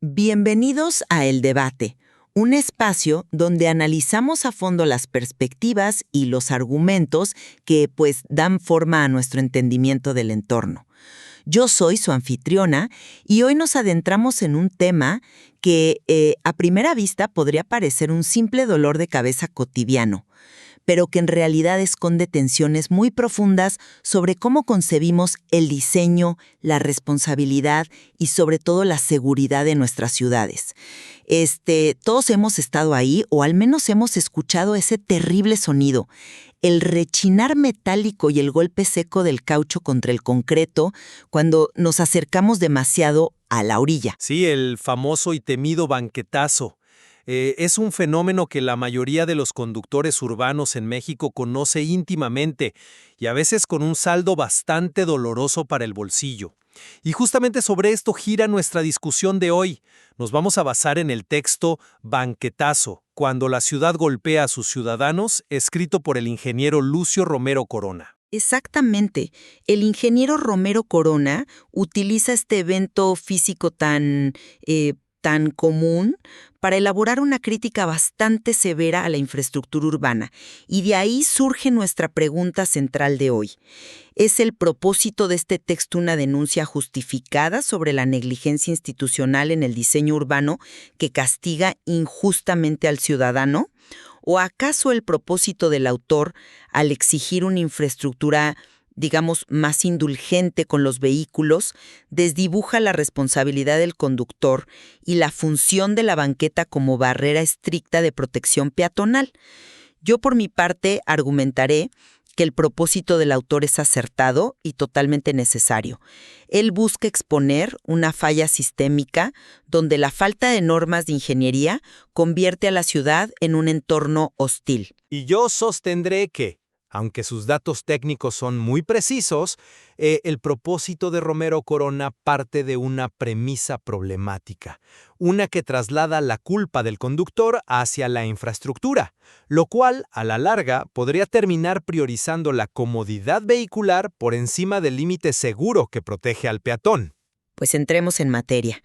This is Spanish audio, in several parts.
Bienvenidos a El Debate, un espacio donde analizamos a fondo las perspectivas y los argumentos que dan forma a nuestro entendimiento del entorno. Yo soy su anfitriona y hoy nos adentramos en un tema que a primera vista podría parecer un simple dolor de cabeza cotidiano, pero que en realidad esconde tensiones muy profundas sobre cómo concebimos el diseño, la responsabilidad y sobre todo la seguridad de nuestras ciudades. Todos hemos estado ahí o al menos hemos escuchado ese terrible sonido, el rechinar metálico y el golpe seco del caucho contra el concreto cuando nos acercamos demasiado a la orilla. Sí, el famoso y temido banquetazo. Es un fenómeno que la mayoría de los conductores urbanos en México conoce íntimamente y a veces con un saldo bastante doloroso para el bolsillo. Y justamente sobre esto gira nuestra discusión de hoy. Nos vamos a basar en el texto Banquetazo, cuando la ciudad golpea a sus ciudadanos, escrito por el ingeniero Lucio Romero Corona. Exactamente. El ingeniero Romero Corona utiliza este evento físico tan común para elaborar una crítica bastante severa a la infraestructura urbana. Y de ahí surge nuestra pregunta central de hoy. ¿Es el propósito de este texto una denuncia justificada sobre la negligencia institucional en el diseño urbano que castiga injustamente al ciudadano? ¿O acaso el propósito del autor, al exigir una infraestructura, digamos, más indulgente con los vehículos, desdibuja la responsabilidad del conductor y la función de la banqueta como barrera estricta de protección peatonal? Yo, por mi parte, argumentaré que el propósito del autor es acertado y totalmente necesario. Él busca exponer una falla sistémica donde la falta de normas de ingeniería convierte a la ciudad en un entorno hostil. Y yo sostendré que, aunque sus datos técnicos son muy precisos, el propósito de Romero Corona parte de una premisa problemática, una que traslada la culpa del conductor hacia la infraestructura, lo cual, a la larga, podría terminar priorizando la comodidad vehicular por encima del límite seguro que protege al peatón. Pues entremos en materia.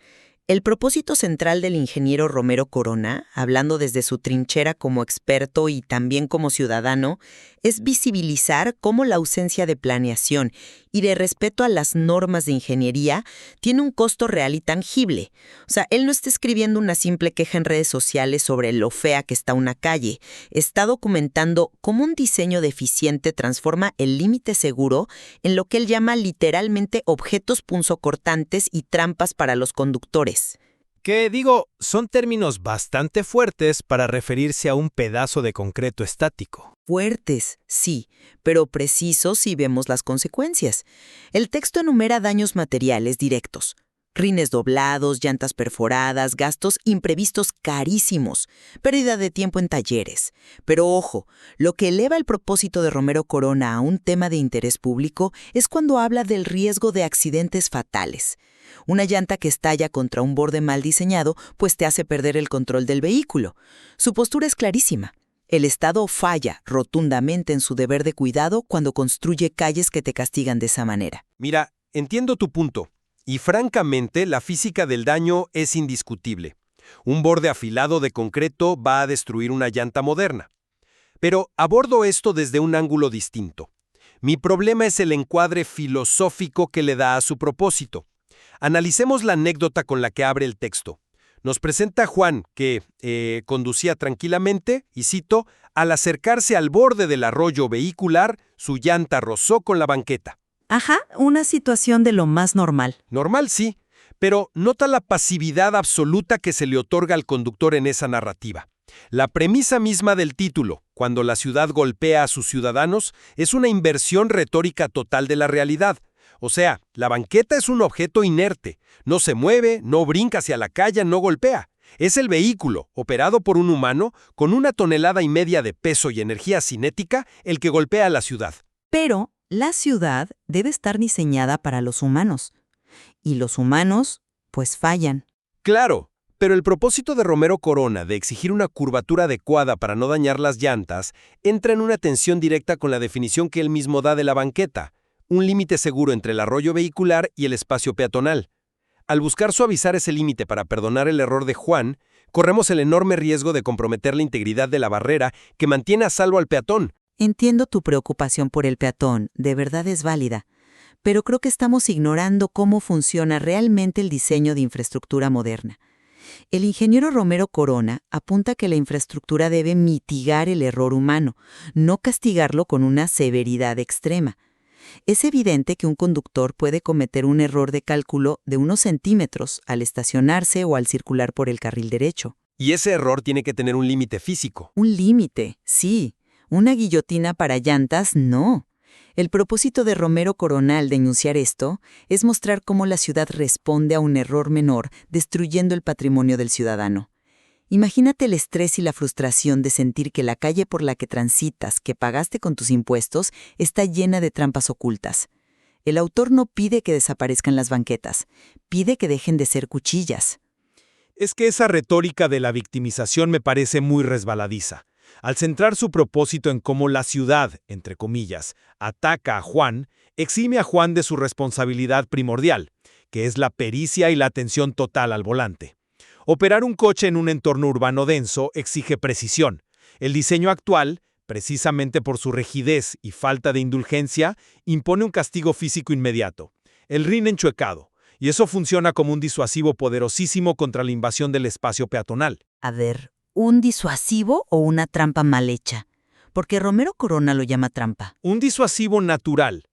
El propósito central del ingeniero Romero Corona, hablando desde su trinchera como experto y también como ciudadano, es visibilizar cómo la ausencia de planeación y de respeto a las normas de ingeniería tiene un costo real y tangible. O sea, él no está escribiendo una simple queja en redes sociales sobre lo fea que está una calle. Está documentando cómo un diseño deficiente transforma el límite seguro en lo que él llama literalmente objetos punzocortantes y trampas para los conductores. Que son términos bastante fuertes para referirse a un pedazo de concreto estático. Fuertes, sí, pero precisos si vemos las consecuencias. El texto enumera daños materiales directos: rines doblados, llantas perforadas, gastos imprevistos carísimos, pérdida de tiempo en talleres. Pero ojo, lo que eleva el propósito de Romero Corona a un tema de interés público es cuando habla del riesgo de accidentes fatales. Una llanta que estalla contra un borde mal diseñado, pues te hace perder el control del vehículo. Su postura es clarísima. El Estado falla rotundamente en su deber de cuidado cuando construye calles que te castigan de esa manera. Mira, entiendo tu punto. Y francamente, la física del daño es indiscutible. Un borde afilado de concreto va a destruir una llanta moderna. Pero abordo esto desde un ángulo distinto. Mi problema es el encuadre filosófico que le da a su propósito. Analicemos la anécdota con la que abre el texto. Nos presenta a Juan, que conducía tranquilamente, y cito, al acercarse al borde del arroyo vehicular, su llanta rozó con la banqueta. Ajá, una situación de lo más normal. Normal, sí, pero nota la pasividad absoluta que se le otorga al conductor en esa narrativa. La premisa misma del título, cuando la ciudad golpea a sus ciudadanos, es una inversión retórica total de la realidad. O sea, la banqueta es un objeto inerte, no se mueve, no brinca hacia la calle, no golpea. Es el vehículo, operado por un humano, con 1,5 toneladas de peso y energía cinética, el que golpea a la ciudad. Pero la ciudad debe estar diseñada para los humanos. Y los humanos, pues fallan. Claro, pero el propósito de Romero Corona de exigir una curvatura adecuada para no dañar las llantas entra en una tensión directa con la definición que él mismo da de la banqueta, un límite seguro entre el arroyo vehicular y el espacio peatonal. al buscar suavizar ese límite para perdonar el error de Juan, corremos el enorme riesgo de comprometer la integridad de la barrera que mantiene a salvo al peatón. Entiendo tu preocupación por el peatón, de verdad es válida, pero creo que estamos ignorando cómo funciona realmente el diseño de infraestructura moderna. El ingeniero Romero Corona apunta que la infraestructura debe mitigar el error humano, no castigarlo con una severidad extrema. Es evidente que un conductor puede cometer un error de cálculo de unos centímetros al estacionarse o al circular por el carril derecho. Y ese error tiene que tener un límite físico. Un límite, sí. Una guillotina para llantas, no. El propósito de Romero Corona al denunciar esto es mostrar cómo la ciudad responde a un error menor destruyendo el patrimonio del ciudadano. Imagínate el estrés y la frustración de sentir que la calle por la que transitas, que pagaste con tus impuestos, está llena de trampas ocultas. El autor no pide que desaparezcan las banquetas, pide que dejen de ser cuchillas. Es que esa retórica de la victimización me parece muy resbaladiza. Al centrar su propósito en cómo la ciudad, entre comillas, ataca a Juan, exime a Juan de su responsabilidad primordial, que es la pericia y la atención total al volante. Operar un coche en un entorno urbano denso exige precisión. El diseño actual, precisamente por su rigidez y falta de indulgencia, impone un castigo físico inmediato, el RIN enchuecado, y eso funciona como un disuasivo poderosísimo contra la invasión del espacio peatonal. A ver, ¿un disuasivo o una trampa mal hecha? Porque Romero Corona lo llama trampa. Un disuasivo natural.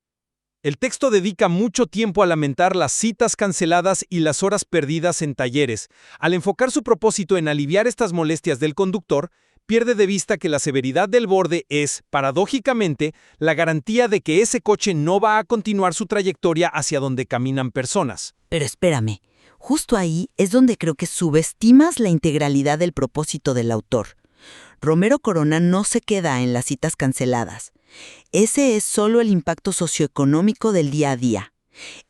El texto dedica mucho tiempo a lamentar las citas canceladas y las horas perdidas en talleres. Al enfocar su propósito en aliviar estas molestias del conductor, pierde de vista que la severidad del borde es, paradójicamente, la garantía de que ese coche no va a continuar su trayectoria hacia donde caminan personas. Pero espérame, justo ahí es donde creo que subestimas la integralidad del propósito del autor. Romero Corona no se queda en las citas canceladas. Ese es solo el impacto socioeconómico del día a día.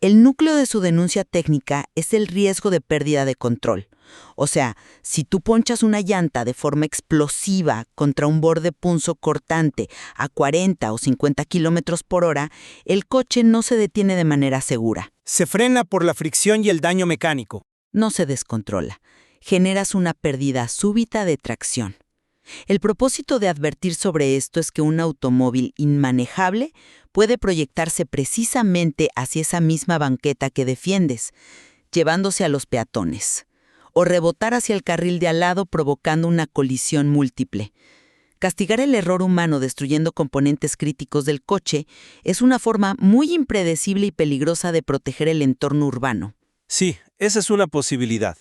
El núcleo de su denuncia técnica es el riesgo de pérdida de control. O sea, si tú ponchas una llanta de forma explosiva contra un borde punzocortante a 40 o 50 kilómetros por hora, el coche no se detiene de manera segura. Se frena por la fricción y el daño mecánico. No se descontrola. Generas una pérdida súbita de tracción. El propósito de advertir sobre esto es que un automóvil inmanejable puede proyectarse precisamente hacia esa misma banqueta que defiendes, llevándose a los peatones, o rebotar hacia el carril de al lado provocando una colisión múltiple. Castigar el error humano destruyendo componentes críticos del coche es una forma muy impredecible y peligrosa de proteger el entorno urbano. Sí, esa es una posibilidad.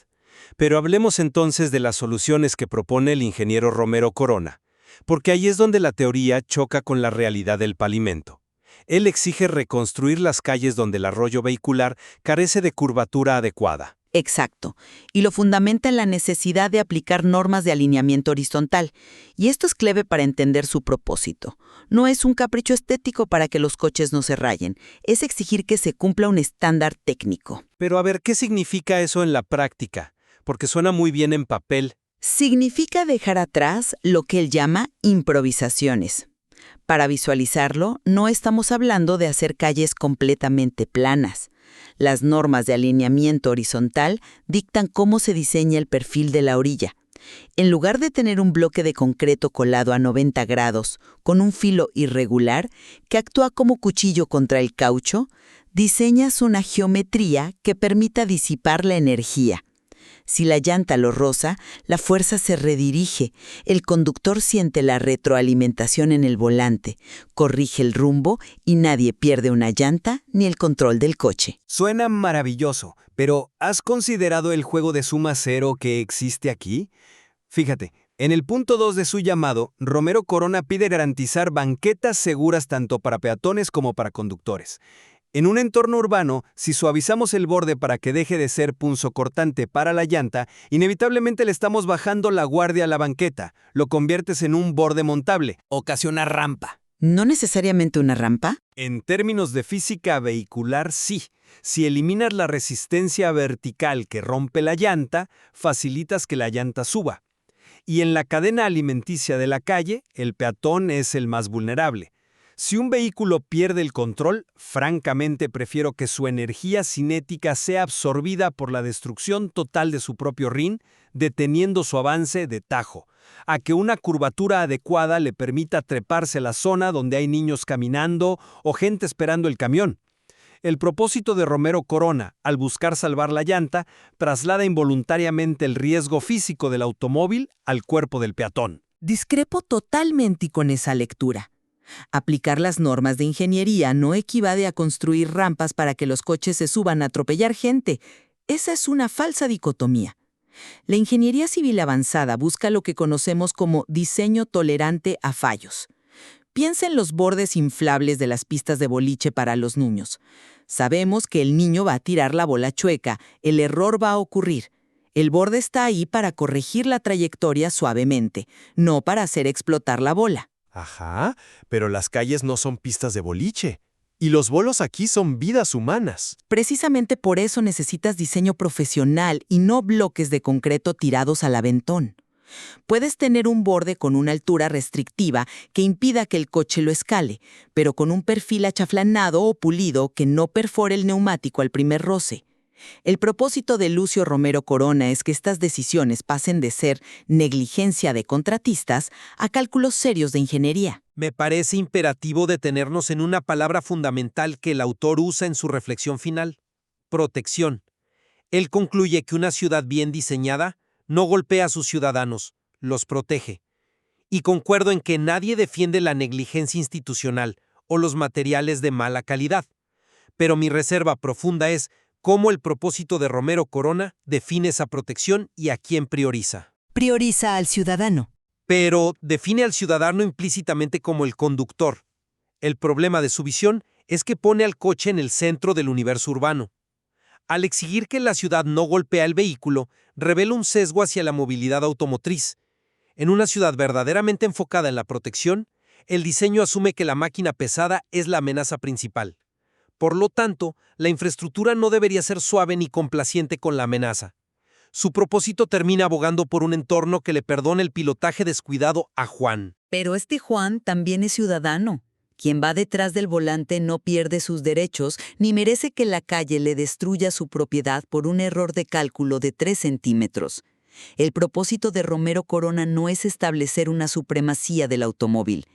Pero hablemos entonces de las soluciones que propone el ingeniero Romero Corona, porque ahí es donde la teoría choca con la realidad del pavimento. Él exige reconstruir las calles donde el arroyo vehicular carece de curvatura adecuada. Exacto, y lo fundamenta en la necesidad de aplicar normas de alineamiento horizontal, y esto es clave para entender su propósito. No es un capricho estético para que los coches no se rayen, es exigir que se cumpla un estándar técnico. Pero a ver, ¿qué significa eso en la práctica? Porque suena muy bien en papel. Significa dejar atrás lo que él llama improvisaciones. Para visualizarlo, no estamos hablando de hacer calles completamente planas. Las normas de alineamiento horizontal dictan cómo se diseña el perfil de la orilla. En lugar de tener un bloque de concreto colado a 90 grados, con un filo irregular que actúa como cuchillo contra el caucho, diseñas una geometría que permita disipar la energía. Si la llanta lo roza, la fuerza se redirige, el conductor siente la retroalimentación en el volante, corrige el rumbo y nadie pierde una llanta ni el control del coche. Suena maravilloso, pero ¿has considerado el juego de suma cero que existe aquí? Fíjate, en el punto 2 de su llamado, Romero Corona pide garantizar banquetas seguras tanto para peatones como para conductores. En un entorno urbano, si suavizamos el borde para que deje de ser punzocortante para la llanta, inevitablemente le estamos bajando la guardia a la banqueta, lo conviertes en un borde montable, ocasiona rampa. ¿No necesariamente una rampa? En términos de física vehicular, sí. Si eliminas la resistencia vertical que rompe la llanta, facilitas que la llanta suba. Y en la cadena alimenticia de la calle, el peatón es el más vulnerable. Si un vehículo pierde el control, francamente prefiero que su energía cinética sea absorbida por la destrucción total de su propio rin, deteniendo su avance de tajo, a que una curvatura adecuada le permita treparse a la zona donde hay niños caminando o gente esperando el camión. El propósito de Romero Corona, al buscar salvar la llanta, traslada involuntariamente el riesgo físico del automóvil al cuerpo del peatón. Discrepo totalmente con esa lectura. Aplicar las normas de ingeniería no equivale a construir rampas para que los coches se suban a atropellar gente. Esa es una falsa dicotomía. La ingeniería civil avanzada busca lo que conocemos como diseño tolerante a fallos. Piensa en los bordes inflables de las pistas de boliche para los niños. Sabemos que el niño va a tirar la bola chueca, el error va a ocurrir. El borde está ahí para corregir la trayectoria suavemente, no para hacer explotar la bola. Ajá, pero las calles no son pistas de boliche. Y los bolos aquí son vidas humanas. Precisamente por eso necesitas diseño profesional y no bloques de concreto tirados al aventón. Puedes tener un borde con una altura restrictiva que impida que el coche lo escale, pero con un perfil achaflanado o pulido que no perfore el neumático al primer roce. El propósito de Lucio Romero Corona es que estas decisiones pasen de ser negligencia de contratistas a cálculos serios de ingeniería. Me parece imperativo detenernos en una palabra fundamental que el autor usa en su reflexión final: protección. Él concluye que una ciudad bien diseñada no golpea a sus ciudadanos, los protege. Y concuerdo en que nadie defiende la negligencia institucional o los materiales de mala calidad. Pero mi reserva profunda es cómo el propósito de Romero Corona define esa protección y a quién prioriza. Prioriza al ciudadano. Pero define al ciudadano implícitamente como el conductor. El problema de su visión es que pone al coche en el centro del universo urbano. Al exigir que la ciudad no golpea el vehículo, revela un sesgo hacia la movilidad automotriz. En una ciudad verdaderamente enfocada en la protección, el diseño asume que la máquina pesada es la amenaza principal. Por lo tanto, la infraestructura no debería ser suave ni complaciente con la amenaza. Su propósito termina abogando por un entorno que le perdone el pilotaje descuidado a Juan. Pero este Juan también es ciudadano. Quien va detrás del volante no pierde sus derechos ni merece que la calle le destruya su propiedad por un error de cálculo de 3 centímetros. El propósito de Romero Corona no es establecer una supremacía del automóvil.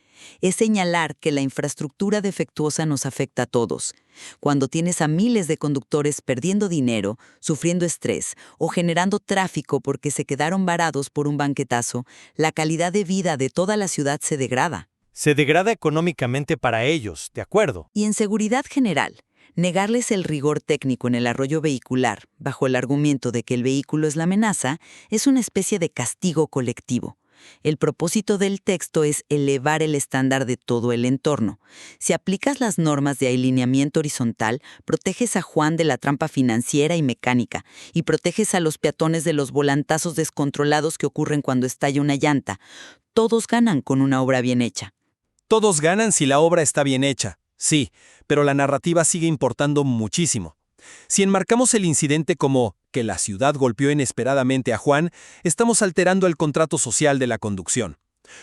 Es señalar que la infraestructura defectuosa nos afecta a todos. Cuando tienes a miles de conductores perdiendo dinero, sufriendo estrés o generando tráfico porque se quedaron varados por un banquetazo, la calidad de vida de toda la ciudad se degrada. Se degrada económicamente para ellos, de acuerdo. Y en seguridad general, negarles el rigor técnico en el arroyo vehicular, bajo el argumento de que el vehículo es la amenaza, es una especie de castigo colectivo. El propósito del texto es elevar el estándar de todo el entorno. Si aplicas las normas de alineamiento horizontal, proteges a Juan de la trampa financiera y mecánica, y proteges a los peatones de los volantazos descontrolados que ocurren cuando estalla una llanta. Todos ganan con una obra bien hecha. Todos ganan si la obra está bien hecha, sí, pero la narrativa sigue importando muchísimo. Si enmarcamos el incidente como que la ciudad golpeó inesperadamente a Juan, estamos alterando el contrato social de la conducción.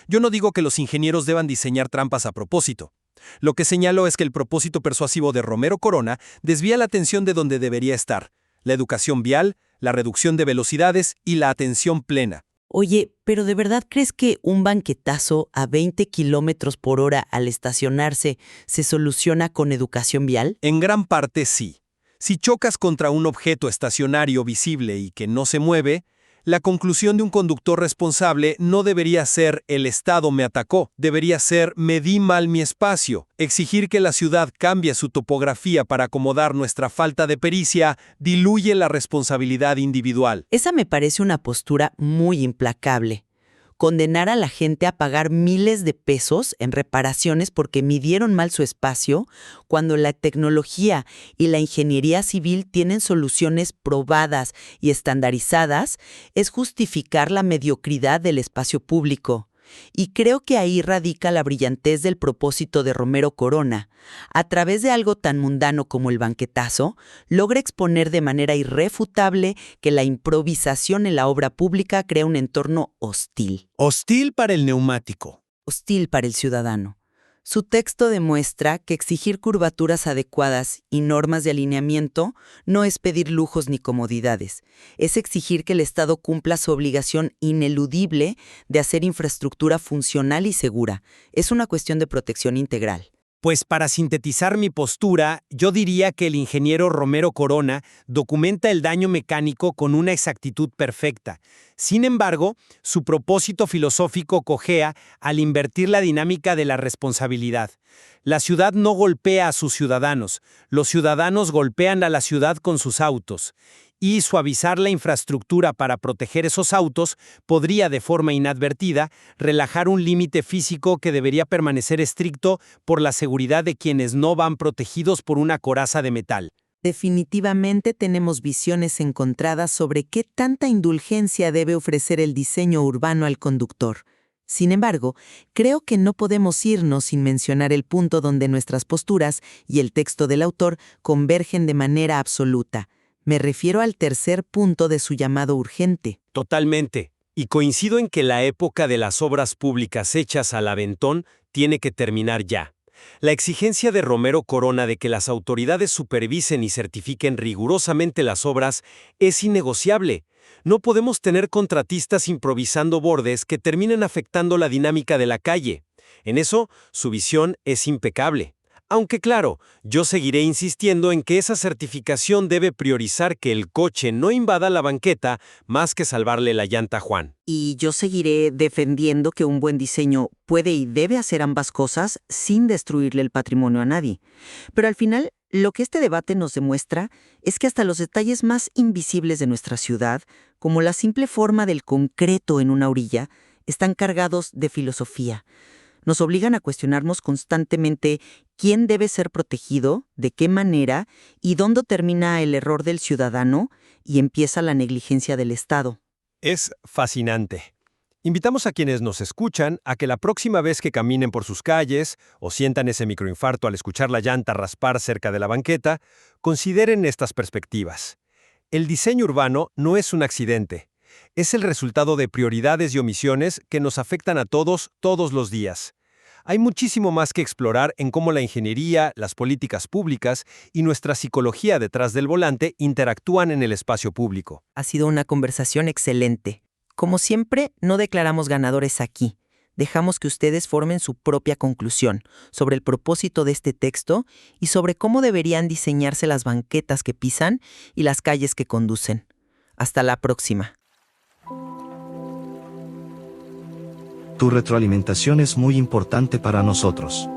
Yo no digo que los ingenieros deban diseñar trampas a propósito. Lo que señalo es que el propósito persuasivo de Romero Corona desvía la atención de donde debería estar: la educación vial, la reducción de velocidades y la atención plena. Oye, ¿pero de verdad crees que un banquetazo a 20 kilómetros por hora al estacionarse se soluciona con educación vial? En gran parte sí. Si chocas contra un objeto estacionario visible y que no se mueve, la conclusión de un conductor responsable no debería ser "el Estado me atacó", debería ser "medí mal mi espacio". Exigir que la ciudad cambie su topografía para acomodar nuestra falta de pericia diluye la responsabilidad individual. Esa me parece una postura muy implacable. Condenar a la gente a pagar miles de pesos en reparaciones porque midieron mal su espacio, cuando la tecnología y la ingeniería civil tienen soluciones probadas y estandarizadas, es justificar la mediocridad del espacio público. Y creo que ahí radica la brillantez del propósito de Romero Corona. A través de algo tan mundano como el banquetazo, logra exponer de manera irrefutable que la improvisación en la obra pública crea un entorno hostil. Hostil para el neumático. Hostil para el ciudadano. Su texto demuestra que exigir curvaturas adecuadas y normas de alineamiento no es pedir lujos ni comodidades, es exigir que el Estado cumpla su obligación ineludible de hacer infraestructura funcional y segura. Es una cuestión de protección integral. Pues para sintetizar mi postura, yo diría que el ingeniero Romero Corona documenta el daño mecánico con una exactitud perfecta. Sin embargo, su propósito filosófico cojea al invertir la dinámica de la responsabilidad. La ciudad no golpea a sus ciudadanos, los ciudadanos golpean a la ciudad con sus autos. Y suavizar la infraestructura para proteger esos autos podría, de forma inadvertida, relajar un límite físico que debería permanecer estricto por la seguridad de quienes no van protegidos por una coraza de metal. Definitivamente tenemos visiones encontradas sobre qué tanta indulgencia debe ofrecer el diseño urbano al conductor. Sin embargo, creo que no podemos irnos sin mencionar el punto donde nuestras posturas y el texto del autor convergen de manera absoluta. Me refiero al tercer punto de su llamado urgente. Totalmente. Y coincido en que la época de las obras públicas hechas al aventón tiene que terminar ya. La exigencia de Romero Corona de que las autoridades supervisen y certifiquen rigurosamente las obras es innegociable. No podemos tener contratistas improvisando bordes que terminen afectando la dinámica de la calle. En eso, su visión es impecable. Aunque claro, yo seguiré insistiendo en que esa certificación debe priorizar que el coche no invada la banqueta más que salvarle la llanta a Juan. Y yo seguiré defendiendo que un buen diseño puede y debe hacer ambas cosas sin destruirle el patrimonio a nadie. Pero al final, lo que este debate nos demuestra es que hasta los detalles más invisibles de nuestra ciudad, como la simple forma del concreto en una orilla, están cargados de filosofía. Nos obligan a cuestionarnos constantemente quién debe ser protegido, de qué manera y dónde termina el error del ciudadano y empieza la negligencia del Estado. Es fascinante. Invitamos a quienes nos escuchan a que la próxima vez que caminen por sus calles o sientan ese microinfarto al escuchar la llanta raspar cerca de la banqueta, consideren estas perspectivas. El diseño urbano no es un accidente. Es el resultado de prioridades y omisiones que nos afectan a todos los días. Hay muchísimo más que explorar en cómo la ingeniería, las políticas públicas y nuestra psicología detrás del volante interactúan en el espacio público. Ha sido una conversación excelente. Como siempre, no declaramos ganadores aquí. Dejamos que ustedes formen su propia conclusión sobre el propósito de este texto y sobre cómo deberían diseñarse las banquetas que pisan y las calles que conducen. Hasta la próxima. Tu retroalimentación es muy importante para nosotros.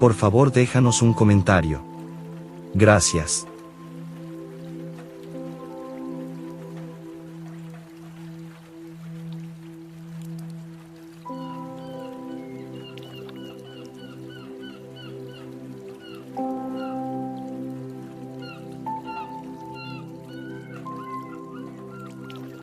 Por favor, déjanos un comentario. Gracias.